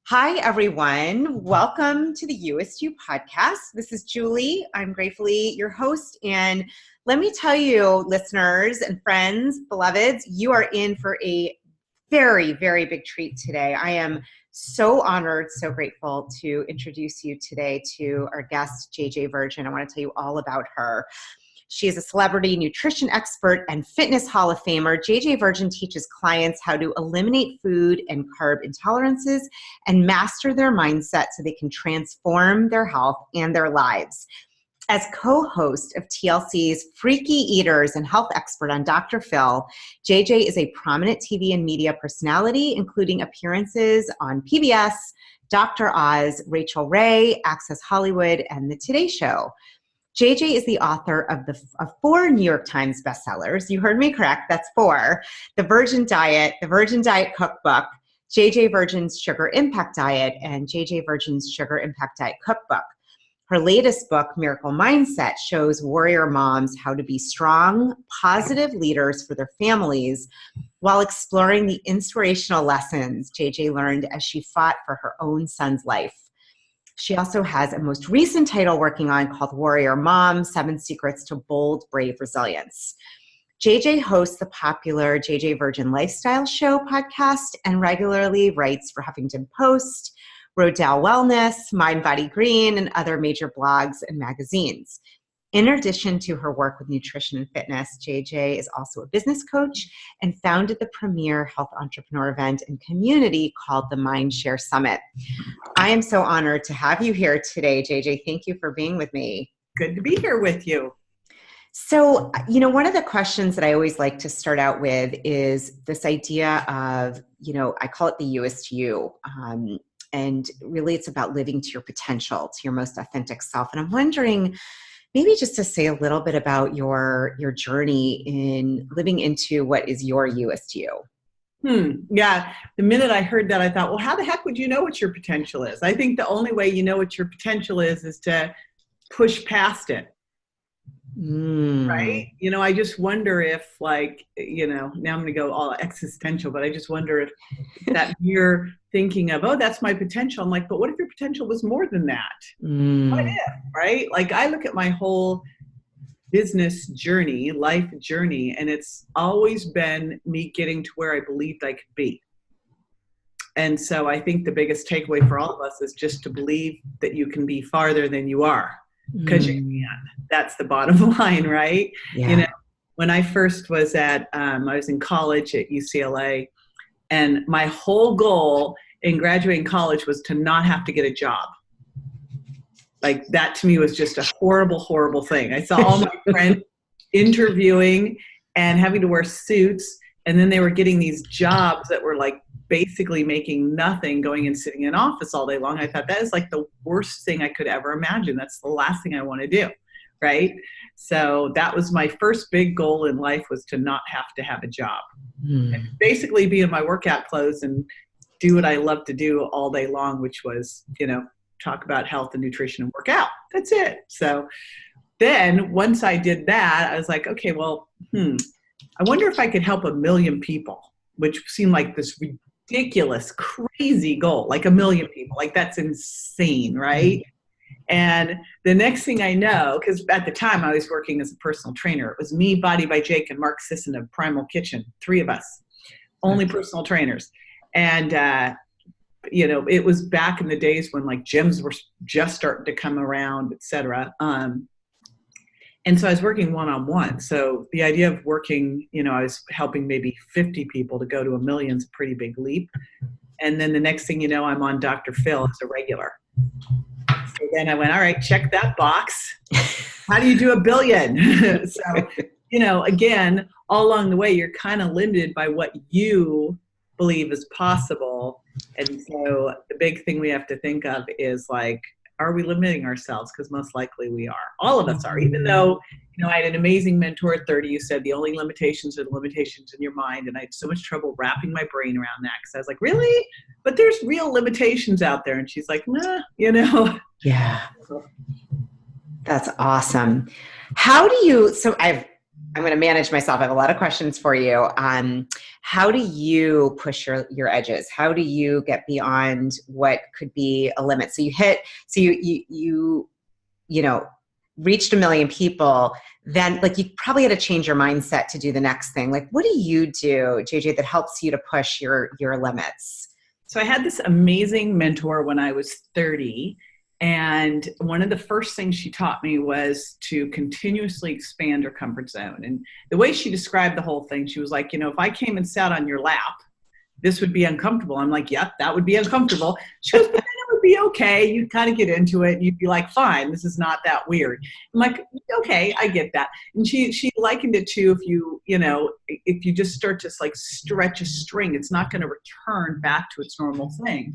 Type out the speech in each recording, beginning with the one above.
Hi, everyone. Welcome to the You is You podcast. This is Julie. I'm gratefully your host. And let me tell you, listeners and friends, beloveds, you are in for a very, very big treat today. I am so honored, so grateful to introduce you today to our guest, JJ Virgin. I want to tell you all about her. She is a celebrity nutrition expert and fitness Hall of Famer. JJ Virgin teaches clients how to eliminate food and carb intolerances and master their mindset so they can transform their health and their lives. As co-host of TLC's Freaky Eaters and health expert on Dr. Phil, JJ is a prominent TV and media personality, including appearances on PBS, Dr. Oz, Rachael Ray, Access Hollywood, and The Today Show. JJ is the author of 4 New York Times bestsellers. You heard me correct, that's 4. The Virgin Diet Cookbook, JJ Virgin's Sugar Impact Diet, and JJ Virgin's Sugar Impact Diet Cookbook. Her latest book, Miracle Mindset, shows warrior moms how to be strong, positive leaders for their families while exploring the inspirational lessons JJ learned as she fought for her own son's life. She also has a most recent title working on called Warrior Mom, 7 Secrets to Bold, Brave Resilience. JJ hosts the popular JJ Virgin Lifestyle Show podcast and regularly writes for Huffington Post, Rodale Wellness, Mind Body Green, and other major blogs and magazines. In addition to her work with nutrition and fitness, JJ is also a business coach and founded the premier health entrepreneur event and community called the Mindshare Summit. I am so honored to have you here today, JJ. Thank you for being with me. Good to be here with you. So, one of the questions that I always like to start out with is this idea of, I call it the You is to you. And really it's about living to your potential, to your most authentic self. And I'm wondering, maybe just to say a little bit about your journey in living into what is your You is to you. Yeah. The minute I heard that, I thought, well, how the heck would you know what your potential is? I think the only way you know what your potential is to push past it. Right? I just wonder if now I'm going to go all existential, but I just wonder if that you're thinking of, oh, that's my potential. I'm like, but what if your potential was more than that? What if, right? Like I look at my whole business journey, life journey, and it's always been me getting to where I believed I could be. And so I think the biggest takeaway for all of us is just to believe that you can be farther than you are. Because you can. That's the bottom line, right? Yeah. When I first was I was in college at UCLA, and my whole goal in graduating college was to not have to get a job. Like that to me was just a horrible, horrible thing. I saw all my friends interviewing and having to wear suits, and then they were getting these jobs that were like basically making nothing, going and sitting in an office all day long. I thought that is like the worst thing I could ever imagine. That's the last thing I want to do. Right. So that was my first big goal in life, was to not have to have a job and basically be in my workout clothes and do what I love to do all day long, which was, talk about health and nutrition and work out. That's it. So then once I did that, I was like, okay, well, I wonder if I could help 1 million people, which seemed like this ridiculous, crazy goal, like 1 million people. Like that's insane, right? And the next thing I know, because at the time I was working as a personal trainer, it was me, Body by Jake, and Mark Sisson of Primal Kitchen, 3 of us, only personal trainers. And, it was back in the days when like gyms were just starting to come around, et cetera. And so I was working one-on-one. So the idea of working, I was helping maybe 50 people to go to 1 million is a pretty big leap. And then the next thing you know, I'm on Dr. Phil as a regular. So then I went, all right, check that box. How do you do 1 billion? So, again, all along the way, you're kind of limited by what you believe is possible. And so the big thing we have to think of is like, are we limiting ourselves? Because most likely we are. All of us are. Even though, I had an amazing mentor at 30 who said the only limitations are the limitations in your mind. And I had so much trouble wrapping my brain around that, because I was like, really? But there's real limitations out there. And she's like, nah, Yeah. That's awesome. So I'm going to manage myself. I have a lot of questions for you. How do you push your edges? How do you get beyond what could be a limit? So you know, reached 1 million people, then like you probably had to change your mindset to do the next thing. Like, what do you do, JJ, that helps you to push your limits? So I had this amazing mentor when I was 30. And one of the first things she taught me was to continuously expand your comfort zone. And the way she described the whole thing, she was like, if I came and sat on your lap, this would be uncomfortable. I'm like, yep, that would be uncomfortable. She goes, but then it would be okay. You'd kind of get into it and you'd be like, fine, this is not that weird. I'm like, okay, I get that. And she likened it to if you just start to like stretch a string, it's not going to return back to its normal thing.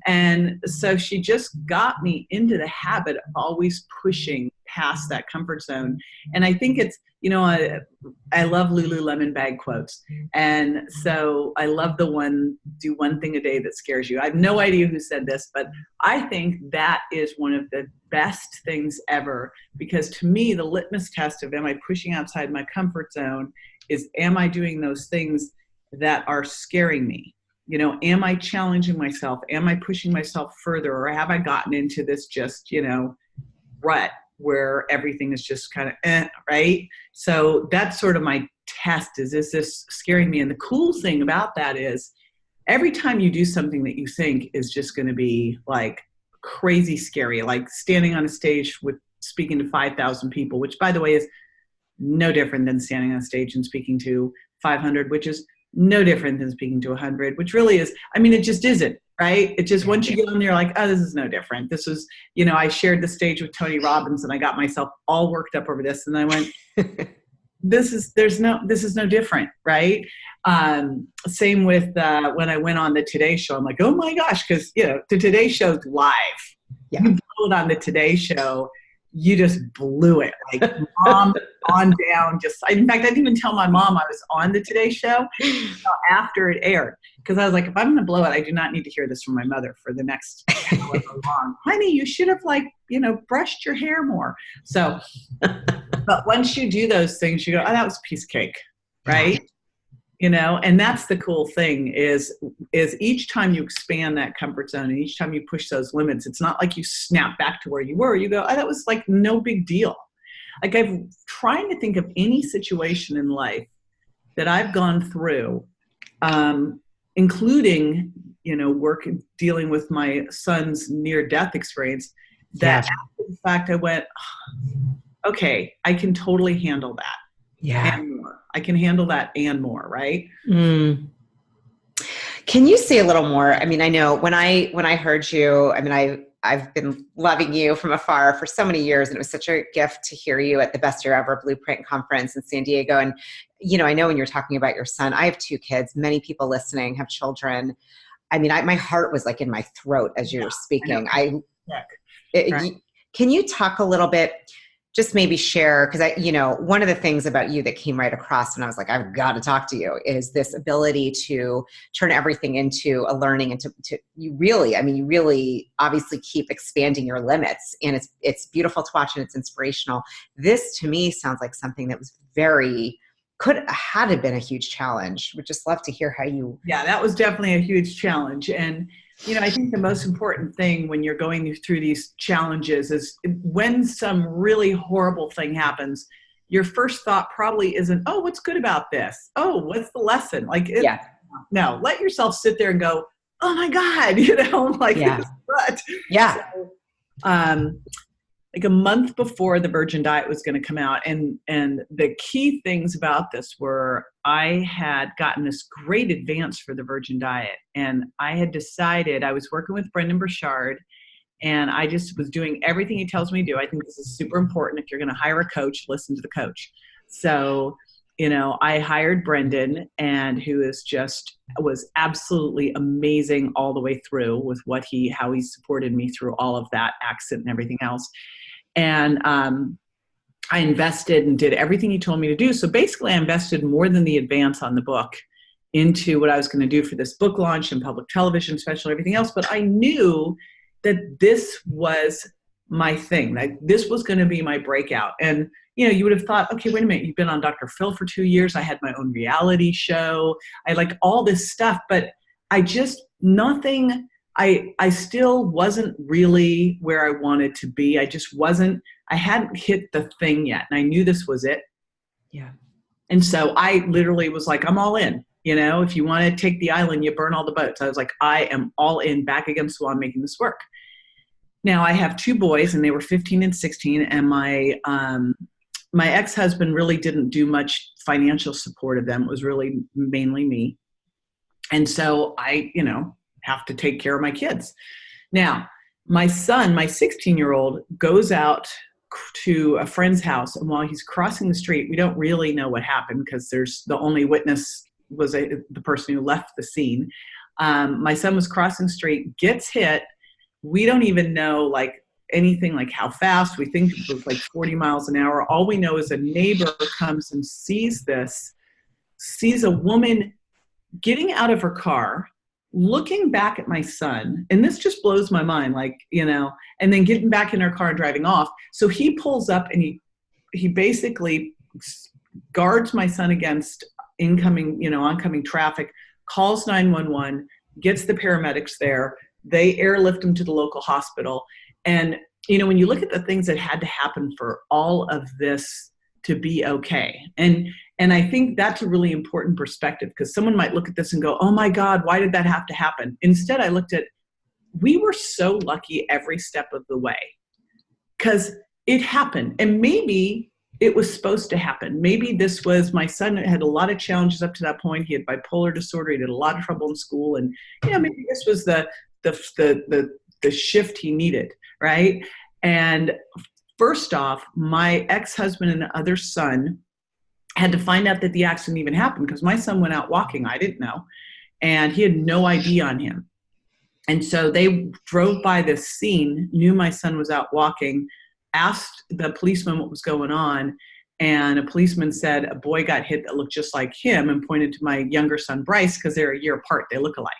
And so she just got me into the habit of always pushing past that comfort zone. And I think it's, I love Lululemon bag quotes. And so I love the one, do one thing a day that scares you. I have no idea who said this, but I think that is one of the best things ever, because to me, the litmus test of am I pushing outside my comfort zone is, am I doing those things that are scaring me? Am I challenging myself? Am I pushing myself further? Or have I gotten into this just, rut where everything is just kind of, right? So that's sort of my test is this scaring me? And the cool thing about that is every time you do something that you think is just going to be like crazy scary, like standing on a stage with speaking to 5,000 people, which by the way is no different than standing on stage and speaking to 500, which is no different than speaking to 100, which really is, it just isn't, right? It just, once you get on there, like, oh, this is no different. This was, I shared the stage with Tony Robbins and I got myself all worked up over this. And I went, this is no different, right? Same with when I went on the Today Show, I'm like, oh my gosh, because, the Today Show's live. Yeah. You blow it on the Today Show, you just blew it. Like mom on down, in fact, I didn't even tell my mom I was on the Today Show after it aired. Because I was like, if I'm going to blow it, I do not need to hear this from my mother for the next however long. Honey, you should have brushed your hair more. So, but once you do those things, you go, oh, that was a piece of cake, right? And that's the cool thing is each time you expand that comfort zone and each time you push those limits, it's not like you snap back to where you were. You go, oh, that was like no big deal. Like I'm trying to think of any situation in life that I've gone through, including, work dealing with my son's near-death experience, that after the fact I went, okay, I can totally handle that. Yeah. And more. I can handle that and more, right? Mm. Can you say a little more? I know when I heard you, I've been loving you from afar for so many years, and it was such a gift to hear you at the Best Year Ever Blueprint Conference in San Diego. And, I know when you're talking about your son, I have 2 kids. Many people listening have children. My heart was like in my throat as you were speaking. Can you talk a little bit, just maybe share, because one of the things about you that came right across when I was like, I've got to talk to you, is this ability to turn everything into a learning, and to you really obviously keep expanding your limits, and it's beautiful to watch and it's inspirational. This to me sounds like something that was had been a huge challenge. Would just love to hear how you. Yeah, that was definitely a huge challenge. And I think the most important thing when you're going through these challenges is when some really horrible thing happens, your first thought probably isn't, oh, what's good about this? Oh, what's the lesson? No, let yourself sit there and go, oh my God, what? Yeah. So, like a month before the Virgin Diet was going to come out. And the key things about this were I had gotten this great advance for the Virgin Diet. And I had decided, I was working with Brendan Burchard, and I just was doing everything he tells me to do. I think this is super important. If you're going to hire a coach, listen to the coach. So, I hired Brendan, and who was absolutely amazing all the way through with how he supported me through all of that accident and everything else. And I invested and did everything he told me to do. So basically I invested more than the advance on the book into what I was going to do for this book launch and public television special and everything else. But I knew that this was my thing. Like, this was going to be my breakout. And, you would have thought, okay, wait a minute, you've been on Dr. Phil for 2 years. I had my own reality show. I like all this stuff, but I still wasn't really where I wanted to be. I hadn't hit the thing yet. And I knew this was it. Yeah. And so I literally was like, I'm all in. If you want to take the island, you burn all the boats. I was like, I am all in, back against the wall, I'm making this work. Now I have 2 boys, and they were 15 and 16. And my ex-husband really didn't do much financial support of them. It was really mainly me. And so I, have to take care of my kids. Now, my son, my 16-year-old, goes out to a friend's house. And while he's crossing the street, we don't really know what happened because the only witness was the person who left the scene. My son was crossing the street, gets hit. We don't even know anything like how fast. We think it was 40 miles an hour. All we know is a neighbor comes and sees a woman getting out of her car, looking back at my son. And this just blows my mind, and then getting back in her car and driving off. So he pulls up and he basically guards my son against oncoming traffic, calls 911, gets the paramedics there. They airlift him to the local hospital. And, when you look at the things that had to happen for all of this to be okay. And I think that's a really important perspective, because someone might look at this and go, oh my God, why did that have to happen? Instead, I looked at, we were so lucky every step of the way, because it happened. And maybe it was supposed to happen. Maybe my son had a lot of challenges up to that point. He had bipolar disorder. He had a lot of trouble in school. And, maybe this was the shift he needed. Right. And first off, my ex-husband and the other son had to find out that the accident even happened, because my son went out walking. I didn't know. And he had no ID on him. And so they drove by this scene, knew my son was out walking, asked the policeman what was going on. And a policeman said a boy got hit that looked just like him, and pointed to my younger son, Bryce, because they're a year apart. They look alike.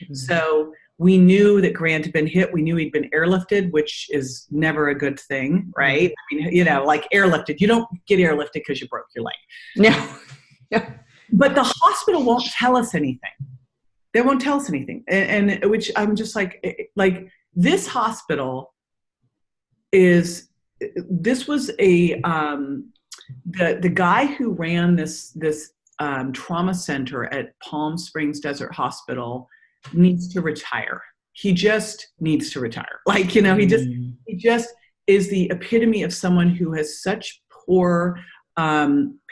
Mm-hmm. So we knew that Grant had been hit. We knew he'd been airlifted, which is never a good thing, right? I mean, airlifted. You don't get airlifted because you broke your leg. No. But the hospital won't tell us anything. They won't tell us anything. And which I'm just like this hospital this was the guy who ran this trauma center at Palm Springs Desert Hospital needs to retire. He just needs to retire. He just is the epitome of someone who has such poor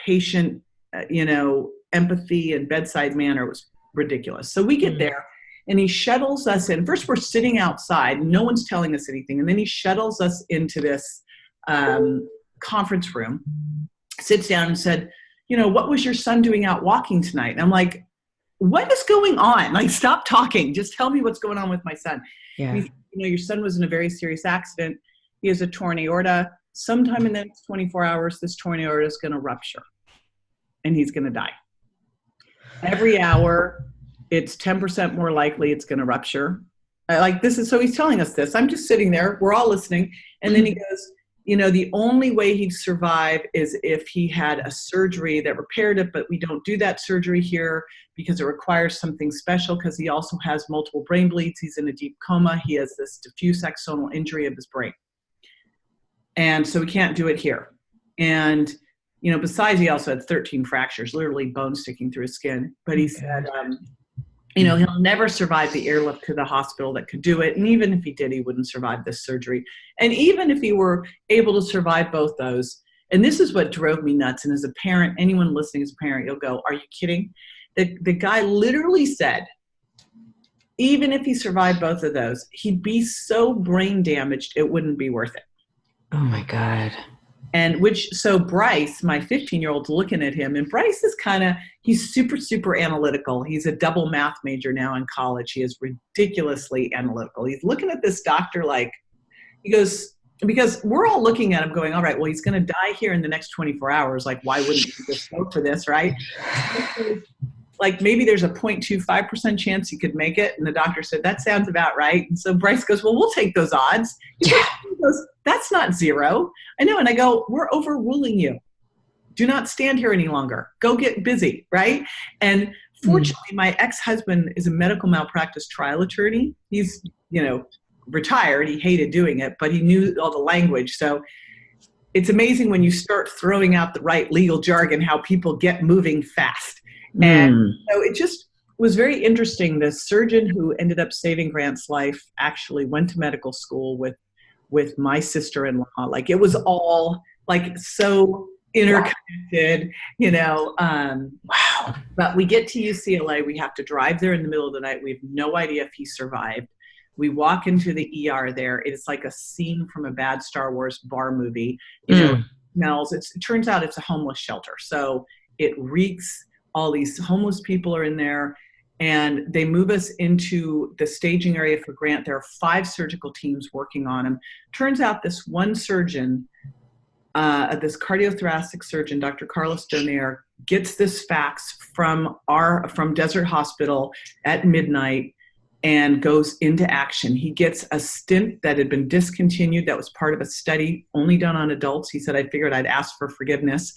patient, empathy and bedside manner. It was ridiculous. So we get there and he shuttles us in. First, we're sitting outside. No one's telling us anything. And then he shuttles us into this conference room, sits down and said, what was your son doing out walking tonight? And I'm like, what is going on? Stop talking. Just tell me what's going on with my son. Yeah. He said, your son was in a very serious accident. He has a torn aorta. Sometime in the next 24 hours, this torn aorta is going to rupture and he's going to die. Every hour, it's 10% more likely it's going to rupture. So he's telling us this. I'm just sitting there. We're all listening. And then he goes, the only way he'd survive is if he had a surgery that repaired it, but we don't do that surgery here because it requires something special, because he also has multiple brain bleeds. He's in a deep coma. He has this diffuse axonal injury of his brain. And so we can't do it here. And, besides, he also had 13 fractures, literally bones sticking through his skin. But he said, he'll never survive the airlift to the hospital that could do it. And even if he did, he wouldn't survive this surgery. And even if he were able to survive both those, and this is what drove me nuts. And as a parent, anyone listening as a parent, you'll go, are you kidding? The guy literally said, even if he survived both of those, he'd be so brain damaged, it wouldn't be worth it. Oh my God. And so Bryce, my 15-year-old's looking at him, and Bryce is he's super, super analytical. He's a double math major now in college. He is ridiculously analytical. He's looking at this doctor he goes, because we're all looking at him going, all right, well, he's going to die here in the next 24 hours. Why wouldn't you just go for this, right? like maybe there's a 0.25% chance he could make it. And the doctor said, that sounds about right. And so Bryce goes, well, we'll take those odds. He goes, that's not zero. I know. And I go, we're overruling you. Do not stand here any longer. Go get busy, right? And fortunately, my ex-husband is a medical malpractice trial attorney. He's, retired. He hated doing it, but he knew all the language. So it's amazing when you start throwing out the right legal jargon, how people get moving fast. And so it just was very interesting. The surgeon who ended up saving Grant's life actually went to medical school with my sister-in-law. Like it was all like so interconnected, wow. But we get to UCLA. We have to drive there in the middle of the night. We have no idea if he survived. We walk into the ER there. It's like a scene from a bad Star Wars bar movie. It smells. It turns out it's a homeless shelter. So it reeks. All these homeless people are in there. And they move us into the staging area for Grant. There are 5 surgical teams working on him. Turns out this one surgeon, this cardiothoracic surgeon, Dr. Carlos Donaire, gets this fax from Desert Hospital at midnight and goes into action. He gets a stent that had been discontinued that was part of a study only done on adults. He said, I figured I'd ask for forgiveness.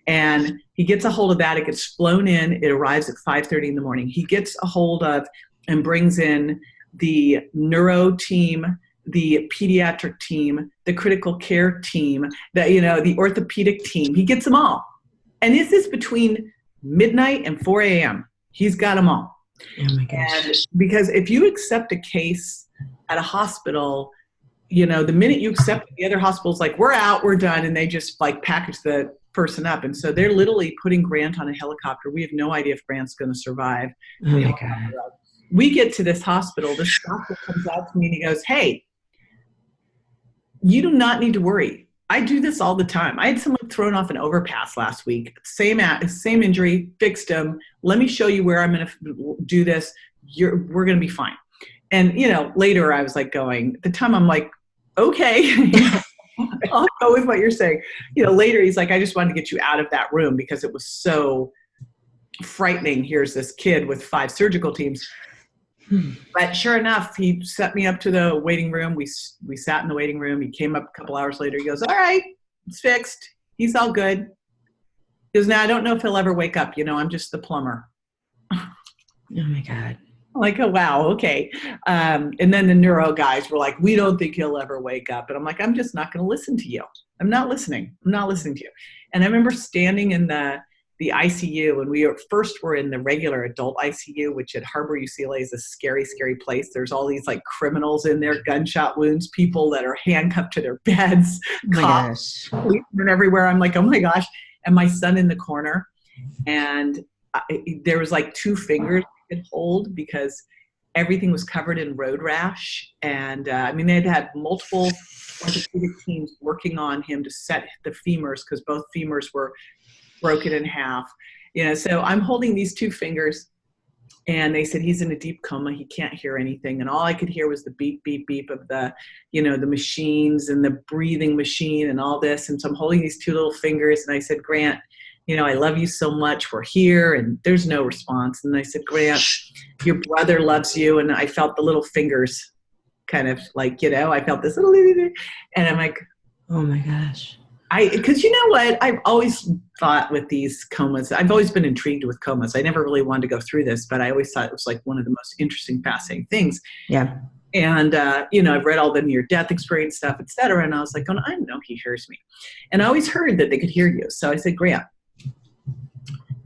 And he gets a hold of that. It gets flown in. It arrives at 5:30 in the morning. He gets a hold of and brings in the neuro team, the pediatric team, the critical care team, the orthopedic team. He gets them all. And this is between midnight and 4 a.m. He's got them all. Oh my gosh. And because if you accept a case at a hospital, the minute you accept it, the other hospital's like, we're out, we're done. And they just like package the person up. And so they're literally putting Grant on a helicopter. We have no idea if Grant's going to survive. Oh my God. We get to this hospital. This doctor comes out to me and he goes, hey, you do not need to worry. I do this all the time. I had someone thrown off an overpass last week. Same injury, fixed him. Let me show you where I'm going to do this. We're going to be fine. And, later I was like at the time I'm like, okay, I'll go with what you're saying. Later he's like, I just wanted to get you out of that room because it was so frightening. Here's this kid with 5 surgical teams. But sure enough, he set me up to the waiting room. We sat in the waiting room. He came up a couple hours later. He goes, all right, it's fixed. He's all good. He goes, now I don't know if he'll ever wake up. I'm just the plumber. Oh my God. I'm like, oh, wow. Okay. And then the neuro guys were like, we don't think he'll ever wake up. And I'm like, I'm just not going to listen to you. I'm not listening. I'm not listening to you. And I remember standing in the ICU, and we were in the regular adult ICU, which at Harbor UCLA is a scary, scary place. There's all these like criminals in there, gunshot wounds, people that are handcuffed to their beds, cops, policemen everywhere. I'm like, oh my gosh. And my son in the corner. And there was like 2 fingers I could hold because everything was covered in road rash. And they'd had multiple orthopedic teams working on him to set the femurs because both femurs were broken in half. So I'm holding these 2 fingers and they said, he's in a deep coma. He can't hear anything. And all I could hear was the beep, beep, beep of the machines and the breathing machine and all this. And so I'm holding these 2 little fingers and I said, Grant, I love you so much. We're here. And there's no response. And I said, Grant, your brother loves you. And I felt the little fingers kind of like, I felt this little, and I'm like, oh my gosh. Because you know what? I've always thought with these comas, I've always been intrigued with comas. I never really wanted to go through this, but I always thought it was like one of the most interesting, fascinating things. Yeah. And, I've read all the near-death experience stuff, et cetera. And I was like, I know he hears me. And I always heard that they could hear you. So I said, Grant,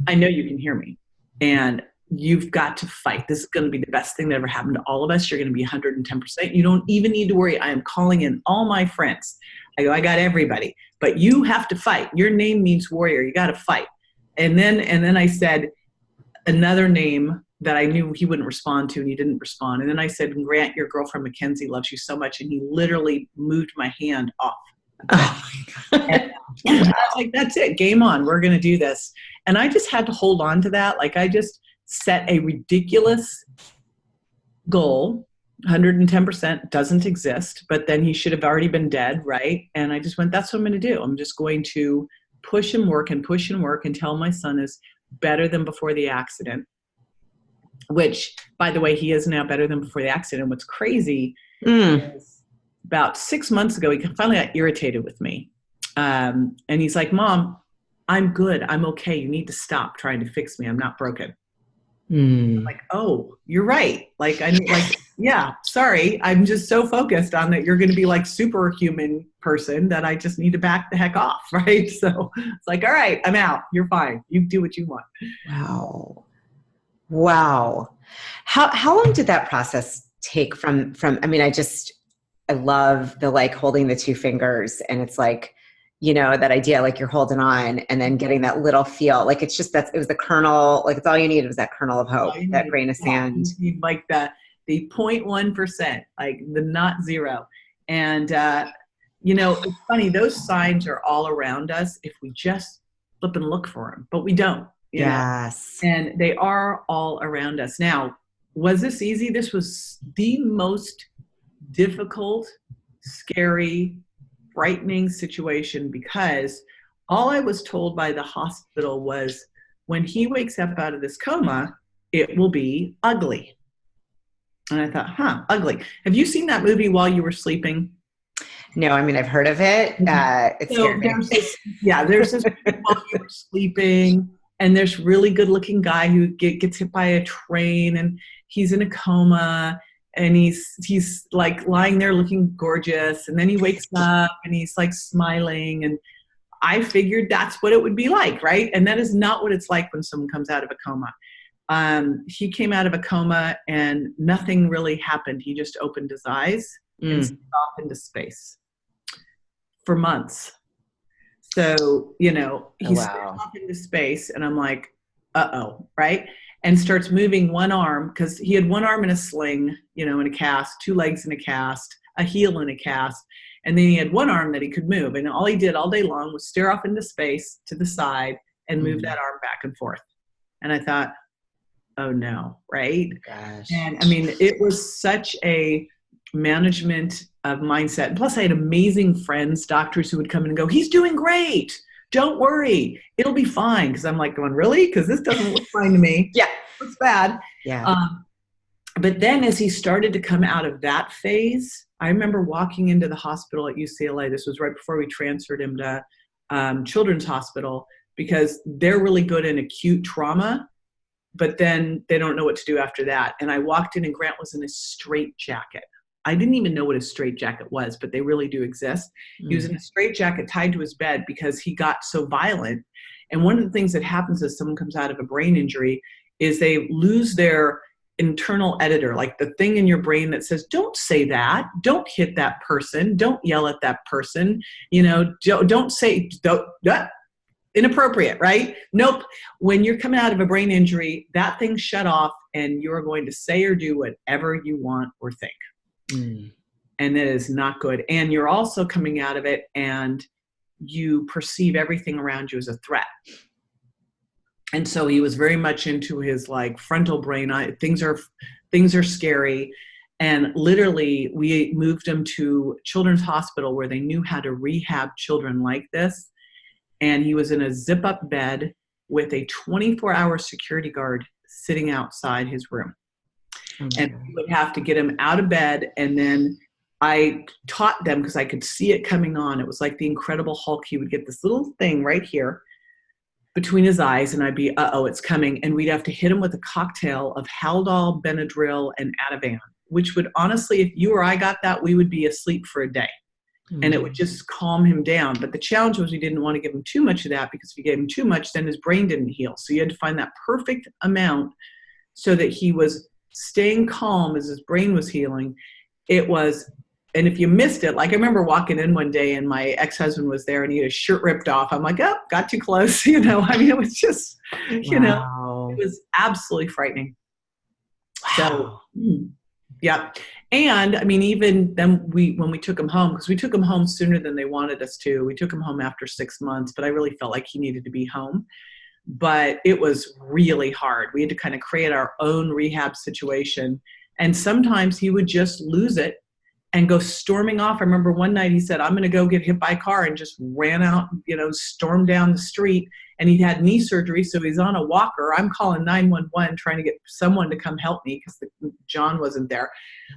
I know you can hear me. And you've got to fight. This is going to be the best thing that ever happened to all of us. You're going to be 110%. You don't even need to worry. I am calling in all my friends. I go, I got everybody, but you have to fight. Your name means warrior. You got to fight. And then I said another name that I knew he wouldn't respond to, and he didn't respond. And then I said, Grant, your girlfriend Mackenzie loves you so much. And he literally moved my hand off. Oh my God. And I was like, that's it. Game on. We're going to do this. And I just had to hold on to that. Like I just set a ridiculous goal. 110% doesn't exist, but then he should have already been dead, right? And I just went, that's what I'm going to do. I'm just going to push and work until my son is better than before the accident. which, by the way, he is now better than before the accident. What's crazy is about 6 months ago, he finally got irritated with me. And he's like, Mom, I'm good. I'm okay. You need to stop trying to fix me. I'm not broken. I'm like, oh, you're right. Like, yeah, sorry. I'm just so focused on that you're going to be like superhuman person that I just need to back the heck off. Right. So it's like, all right, I'm out. You're fine. You do what you want. Wow. How long did that process take from, I mean, I love the like holding the two fingers, and it's like, you know, that idea, like you're holding on and then getting that little feel, like it's just it was the kernel, like it's all you needed was that kernel of hope, that grain of sand. Like the 0.1%, like the not zero. And, you know, it's funny, those signs are all around us if we just flip and look for them, but we don't. Yes. And they are all around us. Now, was this easy? This was the most difficult, scary, frightening situation, because all I was told by the hospital was, when he wakes up out of this coma, it will be ugly. And I thought, ugly. Have you seen that movie While You Were Sleeping? No, I mean, I've heard of it. It scared me. There's this While You Were Sleeping, and there's really good looking guy who gets hit by a train, and he's in a coma. And he's like lying there looking gorgeous. And then he wakes up and he's like smiling. And I figured that's what it would be like, right? And that is not what it's like when someone comes out of a coma. He came out of a coma and nothing really happened. He just opened his eyes and stepped off into space for months. So, you know, he stepped off into space, and I'm like, uh-oh, right? And starts moving one arm, because he had one arm in a sling, you know, in a cast, 2 legs in a cast, a heel in a cast. And then he had one arm that he could move. And all he did all day long was stare off into space to the side and move that arm back and forth. And I thought, oh no, right? Gosh. And I mean, it was such a management of mindset. And plus I had amazing friends, doctors who would come in and go, he's doing great. Don't worry, it'll be fine. Because I'm like going, really? Because this doesn't look fine to me. Yeah. It's bad. Yeah. But then as he started to come out of that phase, I remember walking into the hospital at UCLA. This was right before we transferred him to Children's Hospital, because they're really good in acute trauma, but then they don't know what to do after that. And I walked in and Grant was in a straitjacket. I didn't even know what a straitjacket was, but they really do exist. He was in a straitjacket tied to his bed because he got so violent. And one of the things that happens as someone comes out of a brain injury is they lose their internal editor, like the thing in your brain that says, don't say that, don't hit that person, don't yell at that person, you know, don't say, inappropriate, right? Nope. When you're coming out of a brain injury, that thing's shut off and you're going to say or do whatever you want or think. And that is not good. And you're also coming out of it and you perceive everything around you as a threat. And so he was very much into his like frontal brain. Things are scary. And literally we moved him to Children's Hospital where they knew how to rehab children like this. And he was in a zip up bed with a 24-hour security guard sitting outside his room. And we would have to get him out of bed. And then I taught them, because I could see it coming on. It was like the Incredible Hulk. He would get this little thing right here between his eyes, and I'd be, uh-oh, it's coming. And we'd have to hit him with a cocktail of Haldol, Benadryl, and Ativan, which would honestly, if you or I got that, we would be asleep for a day. And it would just calm him down. But the challenge was we didn't want to give him too much of that, because if you gave him too much, then his brain didn't heal. So you had to find that perfect amount so that he was staying calm as his brain was healing. It was, and if you missed it, like I remember walking in one day and my ex-husband was there and he had his shirt ripped off. I'm like, oh, got too close. You know, I mean, it was just, you know, it was absolutely frightening. Wow. So, yeah. And I mean, even then when we took him home, because we took him home sooner than they wanted us to, we took him home after 6 months, but I really felt like he needed to be home. But it was really hard. We had to kind of create our own rehab situation. And sometimes he would just lose it and go storming off. I remember one night he said, I'm going to go get hit by a car, and just ran out, stormed down the street. And he had knee surgery, so he's on a walker. I'm calling 911 trying to get someone to come help me because John wasn't there.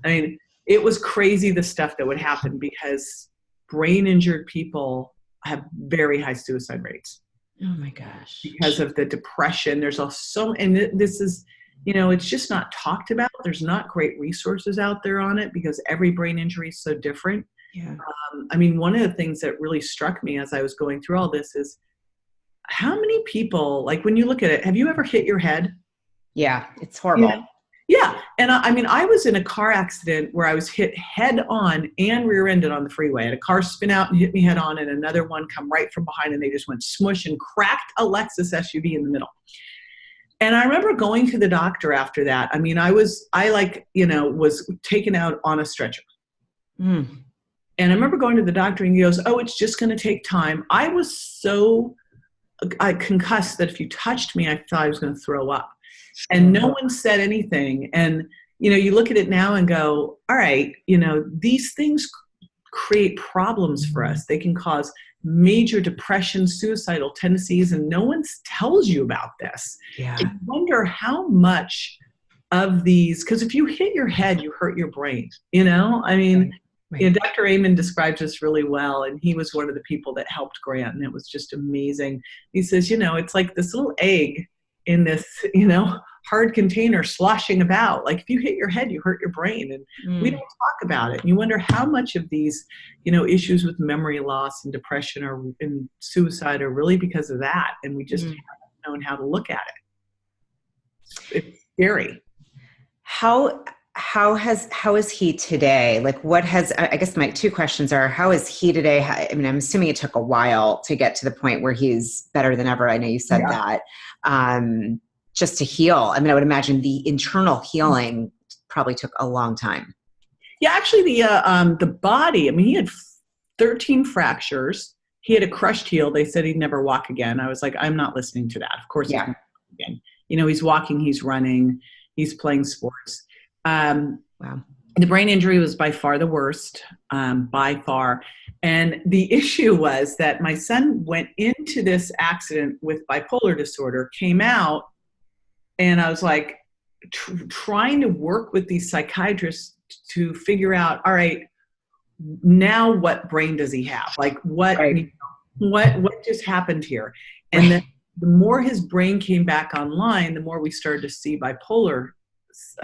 I mean, it was crazy, the stuff that would happen, because brain injured people have very high suicide rates. Oh my gosh. Because of the depression. There's also, and this is, it's just not talked about. There's not great resources out there on it because every brain injury is so different. Yeah. I mean, one of the things that really struck me as I was going through all this is how many people, like when you look at it, have you ever hit your head? Yeah, it's horrible. Yeah. And I mean, I was in a car accident where I was hit head on and rear-ended on the freeway. I had a car spin out and hit me head on, and another one come right from behind, and they just went smush and cracked a Lexus SUV in the middle. And I remember going to the doctor after that. I mean, I was taken out on a stretcher. Mm. And I remember going to the doctor, and he goes, oh, it's just going to take time. I was so concussed that if you touched me, I thought I was going to throw up. And no one said anything. And, you look at it now and go, all right, these things create problems for us. They can cause major depression, suicidal tendencies, and no one tells you about this. Yeah. I wonder how much of these, because if you hit your head, you hurt your brain, I mean, Right. Dr. Amen describes this really well, and he was one of the people that helped Grant, and it was just amazing. He says, it's like this little egg in this, hard container sloshing about. Like if you hit your head, you hurt your brain, and we don't talk about it. And you wonder how much of these, issues with memory loss and depression and suicide are really because of that, and we just haven't known how to look at it. It's scary. How is he today? Like I guess my two questions are, how is he today? I mean, I'm assuming it took a while to get to the point where he's better than ever. I know you said that, just to heal. I mean, I would imagine the internal healing probably took a long time. Yeah, actually the body, I mean, he had 13 fractures. He had a crushed heel. They said he'd never walk again. I was like, I'm not listening to that. Of course he's never walk again. He's walking, he's running, he's playing sports. Wow. The brain injury was by far the worst, by far. And the issue was that my son went into this accident with bipolar disorder, came out, and I was like trying to work with these psychiatrists to figure out, all right, now what brain does he have? Like what just happened here? And then the more his brain came back online, the more we started to see bipolar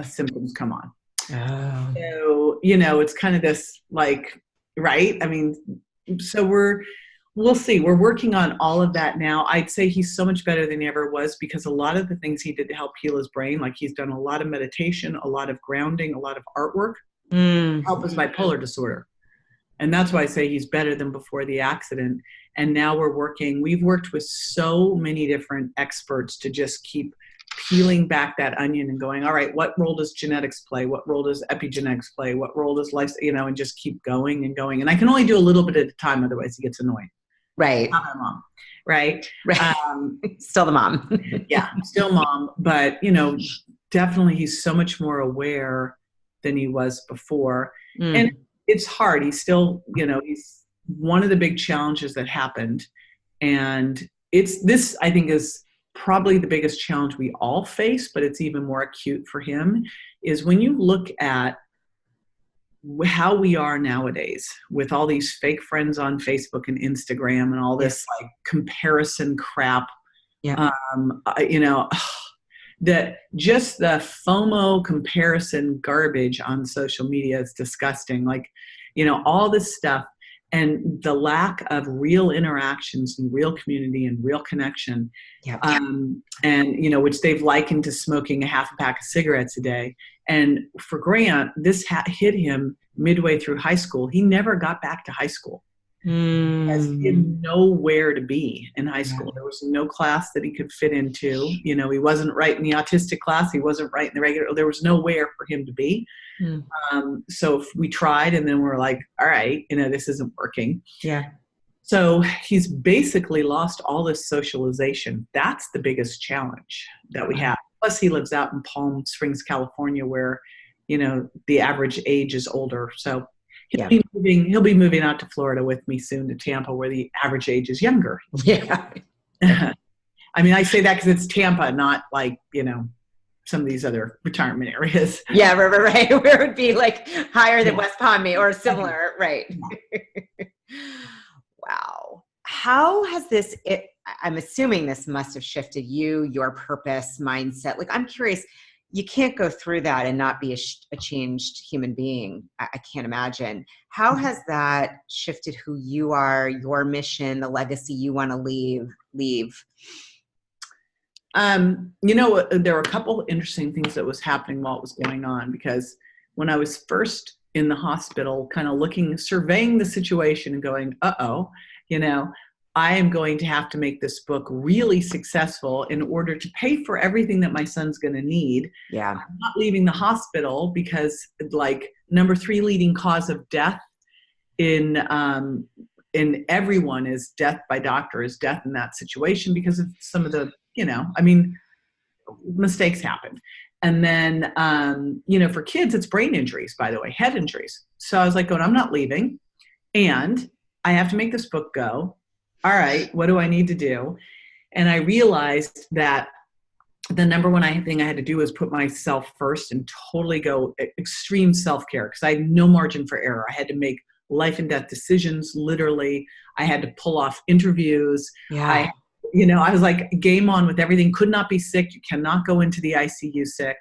symptoms come on. Oh. So, it's kind of this like, right? I mean, so we'll see. We're working on all of that now. I'd say he's so much better than he ever was, because a lot of the things he did to help heal his brain, like he's done a lot of meditation, a lot of grounding, a lot of artwork, help his bipolar disorder. And that's why I say he's better than before the accident. And now we've worked with so many different experts to just keep peeling back that onion and going, all right, what role does genetics play? What role does epigenetics play? What role does life, and just keep going and going. And I can only do a little bit at a time, otherwise he gets annoyed. Right. Not my mom. Right. Still the mom. Yeah, still mom. But, definitely he's so much more aware than he was before. And it's hard. He's still, he's one of the big challenges that happened. And this, I think, is probably the biggest challenge we all face, but it's even more acute for him, is when you look at how we are nowadays with all these fake friends on Facebook and Instagram and all this like comparison crap. Yeah. That just the FOMO comparison garbage on social media is disgusting. Like, all this stuff, and the lack of real interactions and real community and real connection. Yeah. And, which they've likened to smoking a half a pack of cigarettes a day. And for Grant, this hit him midway through high school. He never got back to high school. He had nowhere to be in high school. There was no class that he could fit into. He wasn't right in the autistic class. He wasn't right in the regular. There was nowhere for him to be. So if we tried, and then we're like, all right, this isn't working. Yeah. So he's basically lost all this socialization. That's the biggest challenge that we have. Plus he lives out in Palm Springs, California, where, the average age is older. So Yeah. He'll be moving out to Florida with me soon, to Tampa, where the average age is younger. Yeah. I mean, I say that because it's Tampa, not like, some of these other retirement areas. Yeah, right. Where it would be like higher than West Palm or similar, right? Wow. How has I'm assuming this must have shifted you, your purpose, mindset. Like, I'm curious, you can't go through that and not be a changed human being. I can't imagine. How has that shifted who you are, your mission, the legacy you want to leave? There were a couple interesting things that was happening while it was going on, because when I was first in the hospital, kind of surveying the situation and going, I am going to have to make this book really successful in order to pay for everything that my son's going to need. Yeah. I'm not leaving the hospital because, like, number 3 leading cause of death in everyone is death by doctor, is death in that situation because of some of the, mistakes happen. And then, for kids, it's brain injuries, by the way, head injuries. So I was like, I'm not leaving, and I have to make this book go. All right, what do I need to do? And I realized that the number one thing I had to do was put myself first and totally go extreme self-care, because I had no margin for error. I had to make life and death decisions, literally. I had to pull off interviews. Yeah. I was like, game on with everything. Could not be sick. You cannot go into the ICU sick.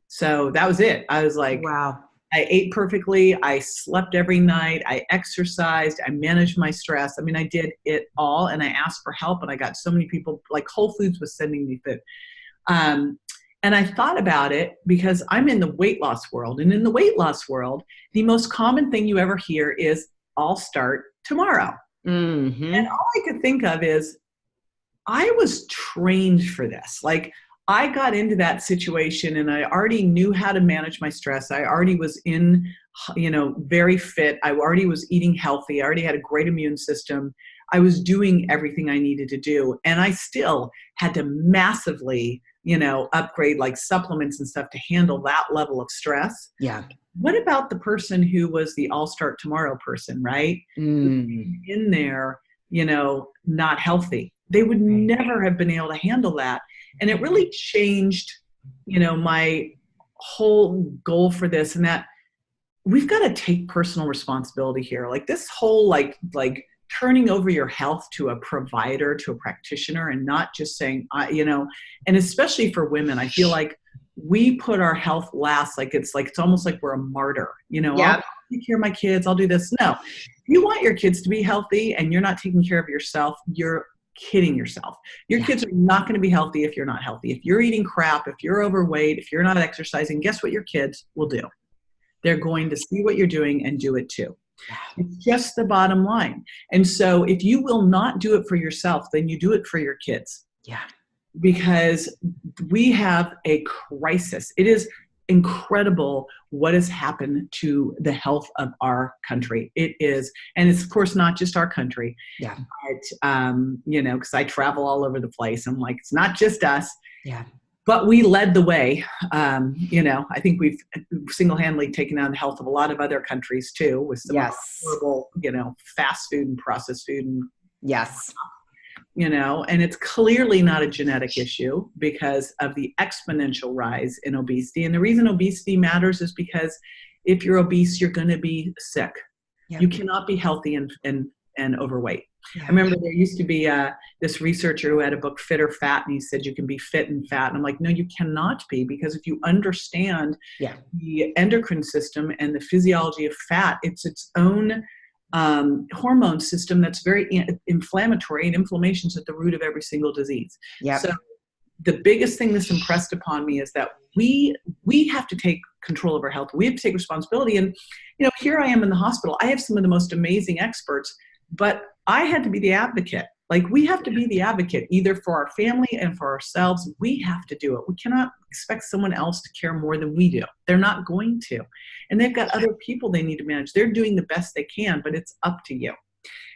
So that was it. I was like, Wow. I ate perfectly. I slept every night. I exercised. I managed my stress. I mean, I did it all, and I asked for help, and I got so many people, like Whole Foods was sending me food. And I thought about it because I'm in the weight loss world, and in the weight loss world, the most common thing you ever hear is, I'll start tomorrow. Mm-hmm. And all I could think of is, I was trained for this. Like, I got into that situation and I already knew how to manage my stress. I already was very fit. I already was eating healthy. I already had a great immune system. I was doing everything I needed to do. And I still had to massively, upgrade like supplements and stuff to handle that level of stress. Yeah. What about the person who was the I'll start tomorrow person, right? In there, not healthy. They would never have been able to handle that. And it really changed, my whole goal for this, and that we've got to take personal responsibility here. Like, this whole, like turning over your health to a provider, to a practitioner, and not just saying, and especially for women, I feel like we put our health last. Like, it's almost like we're a martyr, Yeah. I'll take care of my kids. I'll do this. No, you want your kids to be healthy and you're not taking care of yourself, you're kidding yourself. Your kids are not going to be healthy if you're not healthy. If you're eating crap, if you're overweight, if you're not exercising, guess what your kids will do? They're going to see what you're doing and do it too. It's just the bottom line. And so if you will not do it for yourself, then you do it for your kids. Yeah. Because we have a crisis. It is incredible what has happened to the health of our country. It is, and it's of course not just our country. Yeah. But because I travel all over the place, I'm like, it's not just us. Yeah. But we led the way. I think we've single-handedly taken on the health of a lot of other countries too, with some horrible, fast food and processed food and and it's clearly not a genetic issue because of the exponential rise in obesity. And the reason obesity matters is because if you're obese, you're going to be sick. Yep. You cannot be healthy and overweight. Yeah. I remember there used to be this researcher who had a book, Fit or Fat, and he said you can be fit and fat. And I'm like, no, you cannot be, because if you understand the endocrine system and the physiology of fat, it's its own hormone system that's very inflammatory, and inflammation's at the root of every single disease. Yep. So the biggest thing that's impressed upon me is that we have to take control of our health. We have to take responsibility. And, here I am in the hospital. I have some of the most amazing experts, but I had to be the advocate. Like, we have to be the advocate, either for our family and for ourselves. We have to do it. We cannot expect someone else to care more than we do. They're not going to. And they've got other people they need to manage. They're doing the best they can, but it's up to you.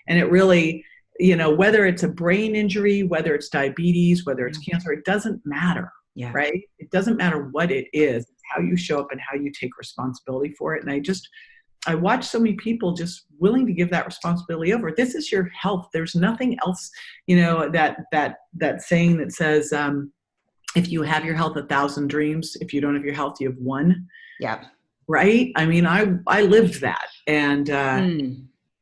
And it really, whether it's a brain injury, whether it's diabetes, whether it's cancer, it doesn't matter, right? It doesn't matter what it is. It's how you show up and how you take responsibility for it. And I just I watch so many people just willing to give that responsibility over. This is your health. There's nothing else, that saying that says, if you have your health, 1,000 dreams. If you don't have your health, you have one. Yeah. Right. I mean, I lived that, and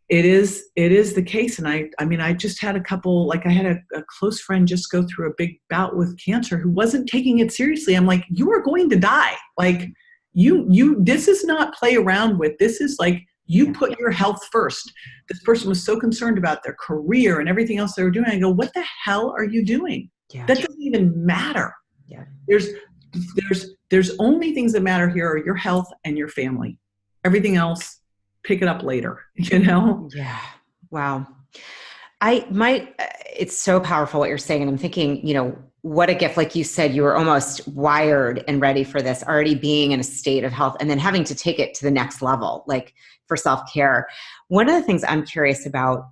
it is the case. And I just had a couple, like I had a close friend just go through a big bout with cancer who wasn't taking it seriously. I'm like, you are going to die. Like this is not play around with. This is like, you put your health first. This person was so concerned about their career and everything else they were doing. I go, what the hell are you doing? Yeah. That doesn't even matter. Yeah. There's only things that matter here are your health and your family. Everything else, pick it up later, Yeah. Wow. It's so powerful what you're saying. And I'm thinking, what a gift. Like you said, you were almost wired and ready for this, already being in a state of health and then having to take it to the next level, like for self-care. One of the things I'm curious about,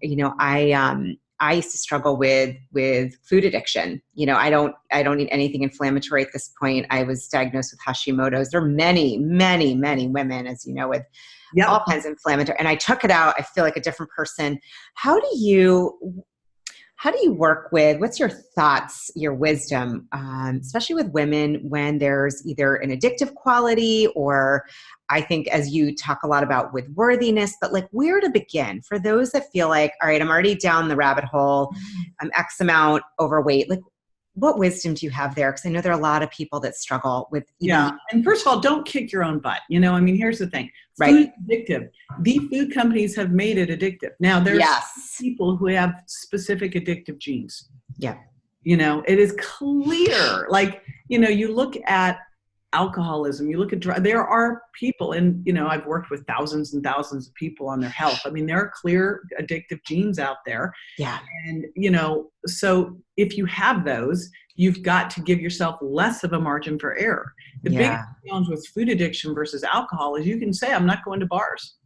I used to struggle with food addiction. I don't eat anything inflammatory at this point. I was diagnosed with Hashimoto's. There are many, many, many women, as you know, with all kinds of inflammatory. And I took it out. I feel like a different person. How do you work with, what's your thoughts, your wisdom, especially with women when there's either an addictive quality or I think as you talk a lot about with worthiness, but like where to begin for those that feel like, all right, I'm already down the rabbit hole. I'm X amount overweight. Like what wisdom do you have there? Because I know there are a lot of people that struggle with. And first of all, don't kick your own butt. Here's the thing. Food addictive. The food companies have made it addictive. Now there's people who have specific addictive genes. Yeah. It is clear. Like, you look at alcoholism, you look at there are people, and I've worked with thousands and thousands of people on their health. I mean, there are clear addictive genes out there. Yeah. And so if you have those, you've got to give yourself less of a margin for error. The biggest challenge with food addiction versus alcohol is you can say, I'm not going to bars.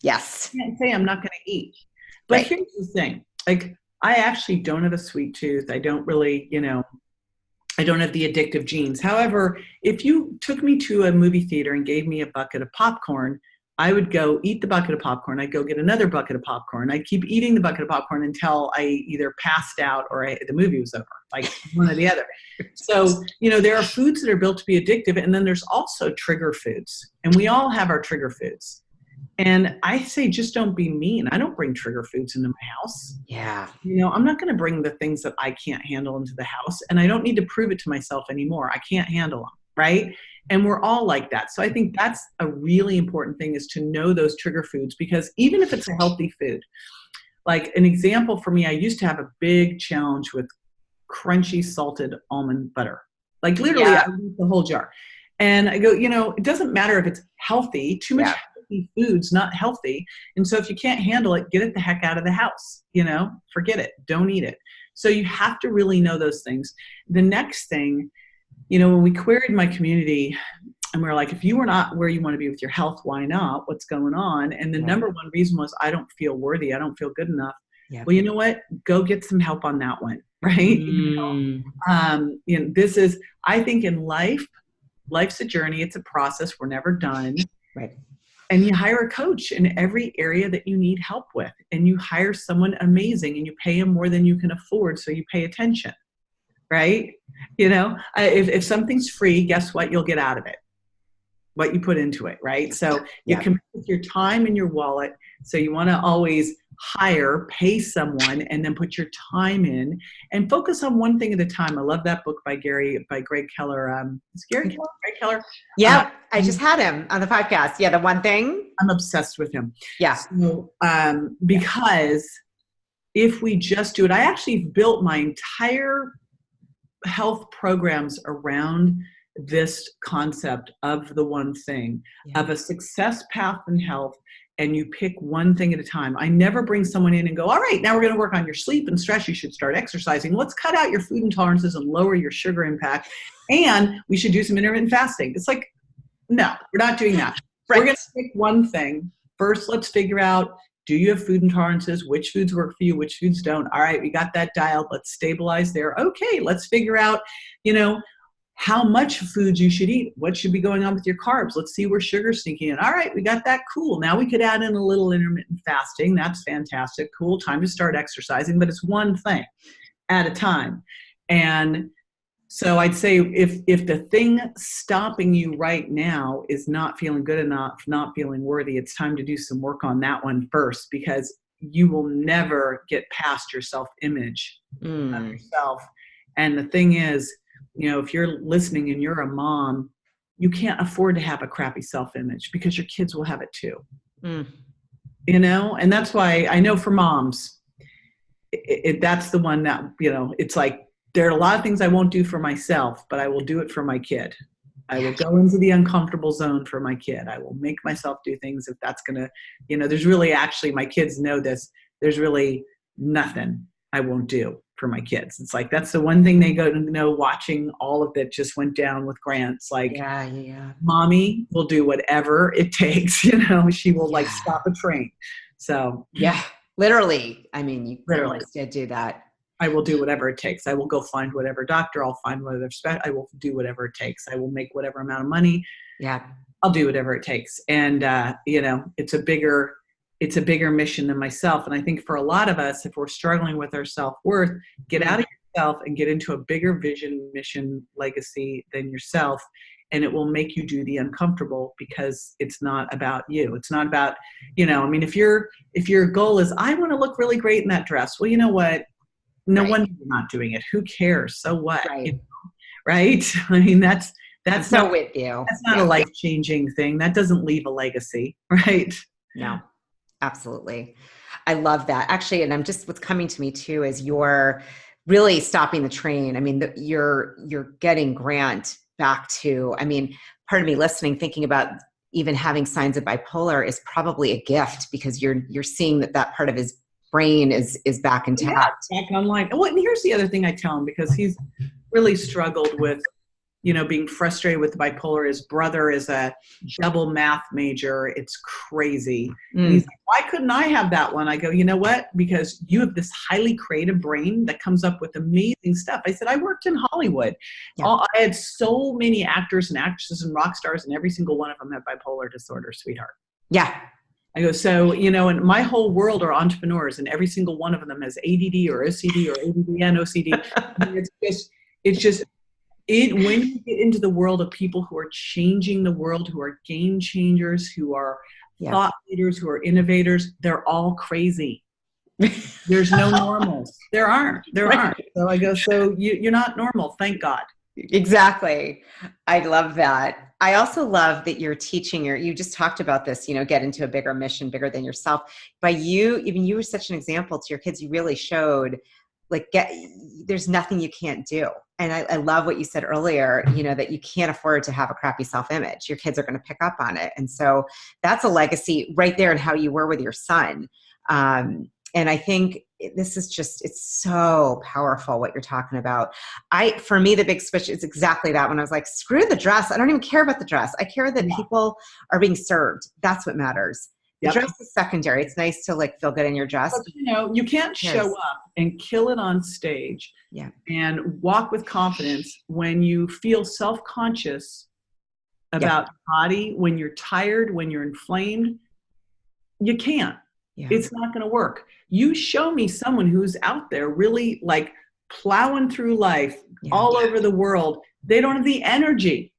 Yes. You can't say I'm not going to eat. But here's the thing, like I actually don't have a sweet tooth. I don't really, I don't have the addictive genes. However, if you took me to a movie theater and gave me a bucket of popcorn, I would go eat the bucket of popcorn. I'd go get another bucket of popcorn. I'd keep eating the bucket of popcorn until I either passed out or the movie was over, like one or the other. So, there are foods that are built to be addictive, and then there's also trigger foods. And we all have our trigger foods. And I say, just don't be mean. I don't bring trigger foods into my house. Yeah. I'm not going to bring the things that I can't handle into the house. And I don't need to prove it to myself anymore. I can't handle them. Right. And we're all like that. So I think that's a really important thing, is to know those trigger foods, because even if it's a healthy food, like an example for me, I used to have a big challenge with crunchy salted almond butter. Like literally I would eat the whole jar. And I go, it doesn't matter if it's healthy, too much food's not healthy. And so if you can't handle it, get it the heck out of the house, forget it. Don't eat it. So you have to really know those things. The next thing, when we queried my community and we were like, if you were not where you want to be with your health, why not? What's going on? And the number one reason was, I don't feel worthy. I don't feel good enough. Yep. Well, you know what? Go get some help on that one. Right. This is, I think in life's a journey. It's a process. We're never done. Right. And you hire a coach in every area that you need help with, and you hire someone amazing, and you pay them more than you can afford. So you pay attention, right? If something's free, guess what? You'll get out of it, what you put into it, right? So you commit with your time and your wallet. So you want to always pay someone, and then put your time in and focus on one thing at a time. I love that book by Greg Keller. Is Gary Keller? Greg Keller? Yeah. I just had him on the podcast. Yeah. The one thing. I'm obsessed with him. Yeah. So, because if we just do it, I actually built my entire health programs around this concept of the one thing, of a success path in health. And you pick one thing at a time. I never bring someone in and go, all right, now we're going to work on your sleep and stress. You should start exercising. Let's cut out your food intolerances and lower your sugar impact. And we should do some intermittent fasting. It's like, no, we're not doing that. Right. We're going to pick one thing. First, let's figure out, do you have food intolerances? Which foods work for you? Which foods don't? All right, we got that dialed. Let's stabilize there. Okay, let's figure out, how much food you should eat, what should be going on with your carbs. Let's see where sugar's sneaking in. All right, we got that. Cool. Now we could add in a little intermittent fasting. That's fantastic. Cool. Time to start exercising, but it's one thing at a time. And so I'd say if the thing stopping you right now is not feeling good enough, not feeling worthy, it's time to do some work on that one first, because you will never get past your self-image of yourself. And the thing is, if you're listening and you're a mom, you can't afford to have a crappy self-image, because your kids will have it too. And that's why I know for moms, that's the one that, it's like, there are a lot of things I won't do for myself, but I will do it for my kid. I will go into the uncomfortable zone for my kid. I will make myself do things if that's going to, there's really, actually, my kids know this. There's really nothing I won't do for my kids. It's like, that's the one thing they go to know watching all of that just went down with Gramps. Like, mommy will do whatever it takes. She will like stop a train. So literally. I mean, you literally did do that. I will do whatever it takes. I will go find whatever doctor. I'll find whatever I will do whatever it takes. I will make whatever amount of money. Yeah. I'll do whatever it takes. And, it's a bigger mission than myself. And I think for a lot of us, if we're struggling with our self-worth, get out of yourself and get into a bigger vision, mission, legacy than yourself. And it will make you do the uncomfortable, because it's not about you. It's not about, if your goal is, I want to look really great in that dress. Well, you know what? No wonder you're not doing it. Who cares? So what? Right? I mean, that's not with you. That's not a life-changing thing. That doesn't leave a legacy, right? No, absolutely. I love that. Actually, and what's coming to me too is you're really stopping the train. I mean, you're getting Grant back to, part of me listening, thinking about even having signs of bipolar is probably a gift, because you're seeing that part of his brain is back intact. Back online. And here's the other thing I tell him, because he's really struggled with, being frustrated with bipolar. His brother is a double math major. It's crazy. And he's like, why couldn't I have that one? I go, you know what? Because you have this highly creative brain that comes up with amazing stuff. I said, I worked in Hollywood. I had so many actors and actresses and rock stars, and every single one of them had bipolar disorder, sweetheart. Yeah. I go, so, and my whole world are entrepreneurs, and every single one of them has ADD or OCD or ADD and OCD. When you get into the world of people who are changing the world, who are game changers, who are thought leaders, who are innovators, they're all crazy. There's no normals. There aren't. So I go, so you're not normal. Thank God. Exactly. I love that. I also love that you're teaching you just talked about this, get into a bigger mission, bigger than yourself. By you were such an example to your kids. You really showed there's nothing you can't do. And I love what you said earlier, that you can't afford to have a crappy self-image. Your kids are going to pick up on it. And so that's a legacy right there in how you were with your son. And I think this is it's so powerful what you're talking about. For me, the big switch is exactly that, when I was like, screw the dress. I don't even care about the dress. I care that people are being served. That's what matters. The dress is secondary. It's nice to feel good in your dress. But, you can't show up and kill it on stage and walk with confidence when you feel self-conscious about your body, when you're tired, when you're inflamed. You can't. It's not going to work. You show me someone who's out there really plowing through life all over the world. They don't have the energy.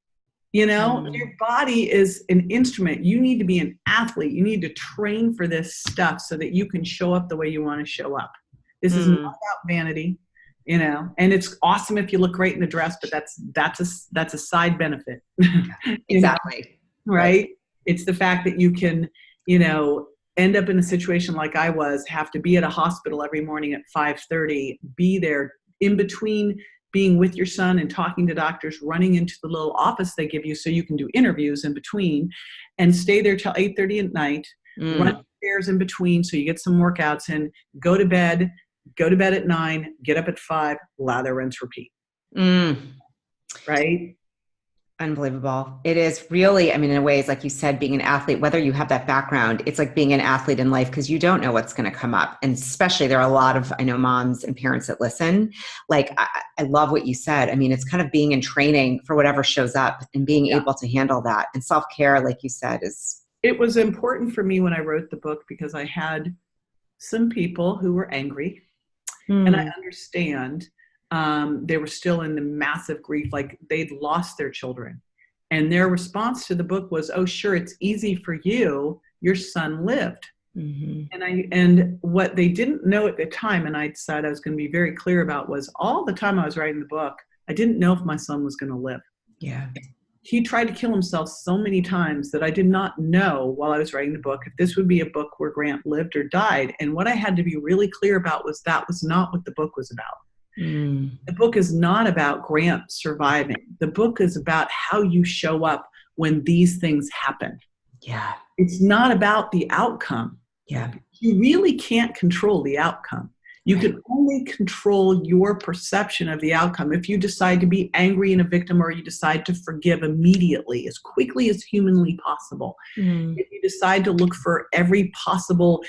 Your body is an instrument. You need to be an athlete. You need to train for this stuff so that you can show up the way you want to show up. This is not about vanity, and it's awesome if you look great in a dress, but that's a side benefit. Exactly. Right? It's the fact that you can, end up in a situation like I was, have to be at a hospital every morning at 5:30, be there in between being with your son and talking to doctors, running into the little office they give you so you can do interviews in between, and stay there till 8:30 at night, run upstairs in between so you get some workouts in, go to bed at 9, get up at 5, lather, rinse, repeat. Right? Unbelievable. It is really, I mean, in ways, like you said, being an athlete, whether you have that background, it's like being an athlete in life because you don't know what's going to come up. And especially there are a lot of, I know, moms and parents that listen. Like, I love what you said. I mean, it's kind of being in training for whatever shows up and being able to handle that. And self-care, like you said, is. It was important for me when I wrote the book because I had some people who were angry. And I understand they were still in the massive grief, like they'd lost their children. And their response to the book was, oh, sure, it's easy for you. Your son lived. And what they didn't know at the time, and I decided I was going to be very clear about, was all the time I was writing the book, I didn't know if my son was going to live. Yeah. He tried to kill himself so many times that I did not know while I was writing the book if this would be a book where Grant lived or died. And what I had to be really clear about was that was not what the book was about. The book is not about Grant surviving. The book is about how you show up when these things happen. Yeah. It's not about the outcome. Yeah. You really can't control the outcome. You can only control your perception of the outcome. If you decide to be angry and a victim, or you decide to forgive immediately, as quickly as humanly possible. If you decide to look for every possible,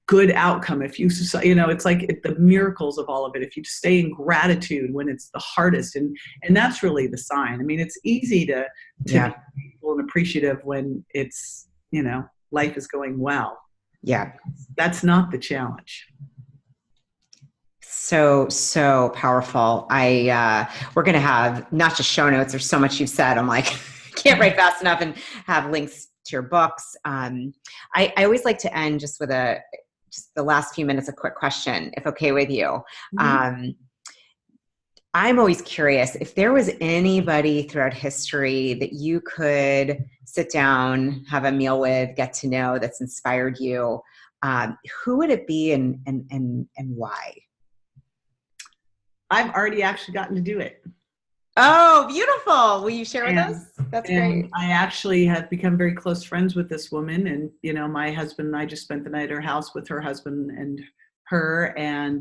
good outcome, if you, it's like the miracles of all of it. If you stay in gratitude when it's the hardest, and that's really the sign. I mean, it's easy to be grateful and appreciative when it's, life is going well. Yeah. That's not the challenge. So powerful. We're going to have not just show notes. There's so much you've said. I'm like, can't write fast enough and have links to your books. I always like to end just with just the last few minutes, a quick question, if okay with you. I'm always curious if there was anybody throughout history that you could sit down, have a meal with, get to know, that's inspired you. Who would it be and why? I've already actually gotten to do it. Oh, beautiful. Will you share with us? That's great. I actually have become very close friends with this woman. And, my husband and I just spent the night at her house with her husband and her. And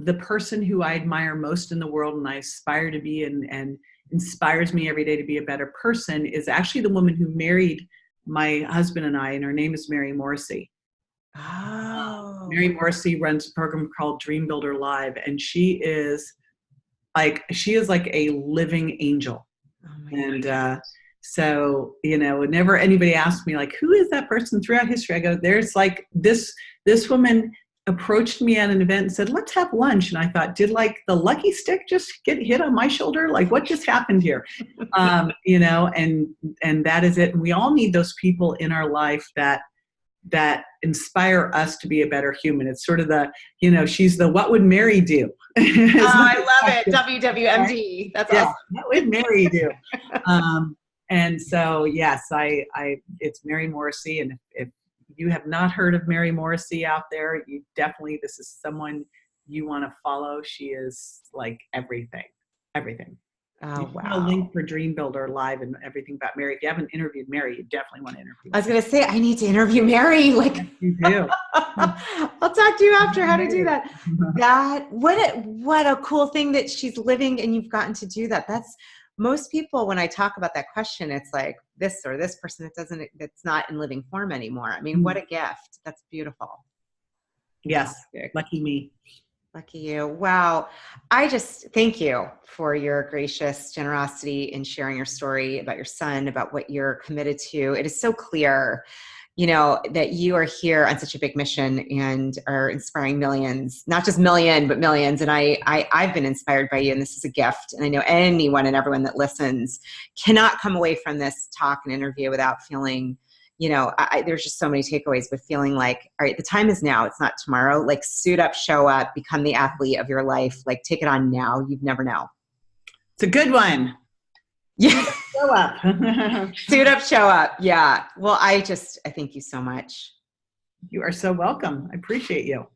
the person who I admire most in the world and I aspire to be and inspires me every day to be a better person is actually the woman who married my husband and I, and her name is Mary Morrissey. Oh. Mary Morrissey runs a program called Dream Builder Live, and she is like a living angel. Oh and so, whenever anybody asks me, like, who is that person throughout history, I go, there's like this woman approached me at an event and said, let's have lunch. And I thought, did like the lucky stick just get hit on my shoulder? Like, what just happened here? And that is it. And we all need those people in our life that inspire us to be a better human. It's sort of the, she's the, what would Mary do? I love it. WWMD. That's awesome. What would Mary do? And so, yes, it's Mary Morrissey. And if you have not heard of Mary Morrissey out there, this is someone you want to follow. She is like everything. Oh, wow. A link for Dream Builder Live and everything about Mary. If you haven't interviewed Mary, you definitely want to interview her. I was going to say, I need to interview Mary. Like, yes, you do. I'll talk to you after how to do that. What a cool thing that she's living and you've gotten to do that. That's most people, when I talk about that question, it's like this or this person that's not in living form anymore. I mean, what a gift. That's beautiful. Yes. Lucky me. Lucky you. Wow. I just thank you for your gracious generosity in sharing your story about your son, about what you're committed to. It is so clear, that you are here on such a big mission and are inspiring millions, not just million, but millions. And I've been inspired by you, and this is a gift. And I know anyone and everyone that listens cannot come away from this talk and interview without feeling, there's just so many takeaways, but feeling like, all right, the time is now. It's not tomorrow. Like, suit up, show up, become the athlete of your life. Like, take it on now. You'd never know. It's a good one. Yeah. Show up. Suit up, show up. Yeah. Well, I thank you so much. You are so welcome. I appreciate you.